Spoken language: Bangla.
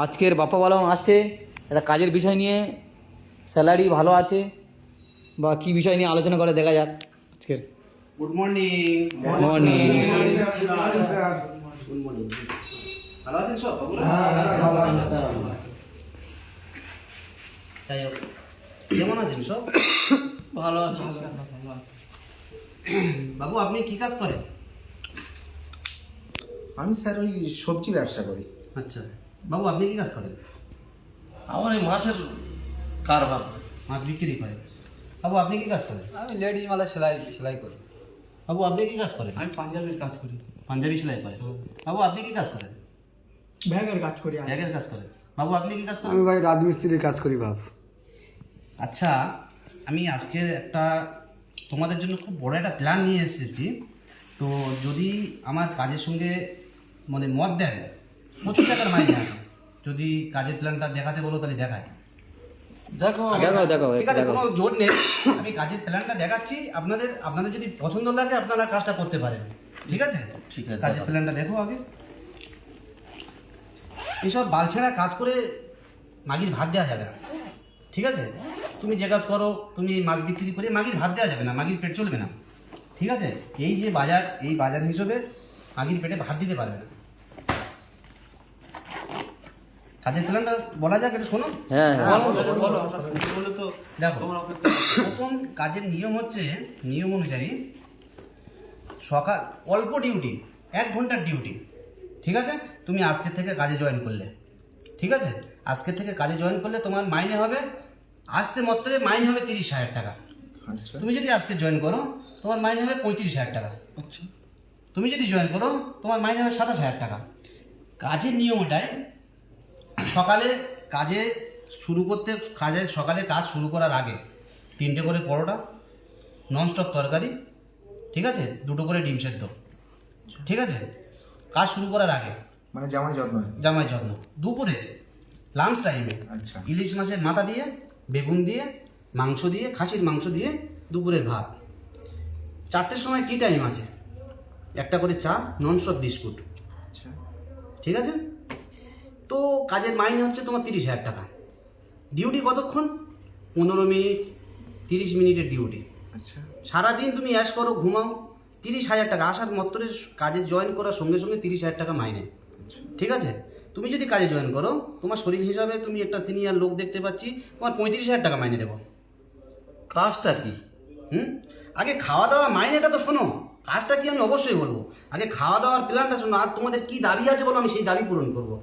আজকের বাপ্পা বালন আসছে একটা কাজের বিষয় নিয়ে, স্যালারি ভালো আছে বা কি বিষয় নিয়ে আলোচনা করে দেখা যাক আজকের। Good morning. Morning. Good morning. ভালো আছেন সব বাবুরা? যাই হোক, কেমন আছেন সব? ভালো আছি। বাবু আপনি কি কাজ করেন? আমি স্যার ওই সবজি ব্যবসা করি। আচ্ছা বাবু আপনি কি কাজ করেন? আমার এই মাছের কারবার। মাছ বিক্রি করেন। বাবু আপনি কি কাজ করেন? আমি লেডিস মালা সেলাই করি। বাবু আপনি কি কাজ করেন? আমি পাঞ্জাবির কাজ করি। পাঞ্জাবি সেলাই করেন। বাবু আপনি কি কাজ করেন? ব্যাগের কাজ করি। ব্যাগের কাজ করেন। বাবু আপনি কি কাজ করেন? আমি ভাই রাজমিস্ত্রির কাজ করি বাপ। আচ্ছা, আমি আজকের একটা তোমাদের জন্য খুব বড় একটা প্ল্যান নিয়ে এসেছি। তো যদি আমার কাজের সঙ্গে মানে মত দেন, প্রচুর টাকার মাইনে আছে। যদি কাজের প্ল্যানটা দেখাতে বলো তাহলে দেখায়। দেখো দেখাও ঠিক আছে, কোনো জোর নেই। আমি কাজের প্ল্যানটা দেখাচ্ছি, আপনাদের যদি পছন্দ লাগে আপনারা কাজটা করতে পারেন। ঠিক আছে? ঠিক আছে, কাজের দেখাও। প্ল্যানটা দেখো আগে। এইসব বালছেড়া কাজ করে মাগির ভাত দেওয়া যাবে না। ঠিক আছে? তুমি যে কাজ করো, তুমি মাছ বিক্রি করে মাগির ভাত দেওয়া যাবে না, মাগির পেট চলবে না। ঠিক আছে? এই যে বাজার, এই বাজার হিসেবে মাগির পেটে ভাত দিতে পারবে না। কাজের প্ল্যানটা বলা যাক, একটু শোনো। হ্যাঁ দেখো, প্রথম কাজের নিয়ম হচ্ছে, নিয়ম অনুযায়ী সকাল অল্প ডিউটি, 1 ঘন্টার ডিউটি। ঠিক আছে? তুমি আজকে থেকে কাজে জয়েন করলে, ঠিক আছে, আজকে থেকে কাজে জয়েন করলে তোমার মাইনে হবে, আসতে মাত্র মাইনে হবে 30,000 টাকা। আচ্ছা তুমি যদি আজকে জয়েন করো তোমার মাইনে হবে 35,000 টাকা। আচ্ছা, তুমি যদি জয়েন করো তোমার মাইনে হবে 27,000 টাকা। কাজের নিয়ম এটাই, সকালে কাজে শুরু করতে, সকালে কাজ শুরু করার আগে 3টে করে পরোটা, ননস্টপ তরকারি, ঠিক আছে, 2টো করে ডিম সেদ্ধ। ঠিক আছে? কাজ শুরু করার আগে মানে জামাই যত্ন। জামাই যত্ন। দুপুরে লাঞ্চ টাইমে আচ্ছা ইলিশ মাছের মাথা দিয়ে, বেগুন দিয়ে, মাংস দিয়ে, খাসির মাংস দিয়ে দুপুরের ভাত। 4টের সময় টি টাইম আছে, একটা করে চা, ননস্টপ বিস্কুট। আচ্ছা ঠিক আছে? তো কাজের মাইনে হচ্ছে তোমার 30,000 টাকা। ডিউটি কতক্ষণ? 15 মিনিট, 30 মিনিটের ডিউটি। আচ্ছা সারাদিন তুমি অ্যাশ করো, ঘুমাও, 30,000 টাকা। আসার মাত্র কাজে জয়েন করার সঙ্গে সঙ্গে 30,000 টাকা মাইনে। ঠিক আছে? তুমি যদি কাজে জয়েন করো, তোমার শরীর হিসাবে তুমি একটা সিনিয়র লোক দেখতে পাচ্ছি, তোমার 35,000 টাকা মাইনে দেবো। কাজটা কি? আগে খাওয়া দাওয়া মাইনেটা তো শোনো, কাজটা কি আমি অবশ্যই বলবো। আগে খাওয়া দাওয়ার প্ল্যানটা শোনো, আর তোমাদের কি দাবি আছে বলো, আমি সেই দাবি পূরণ করবো।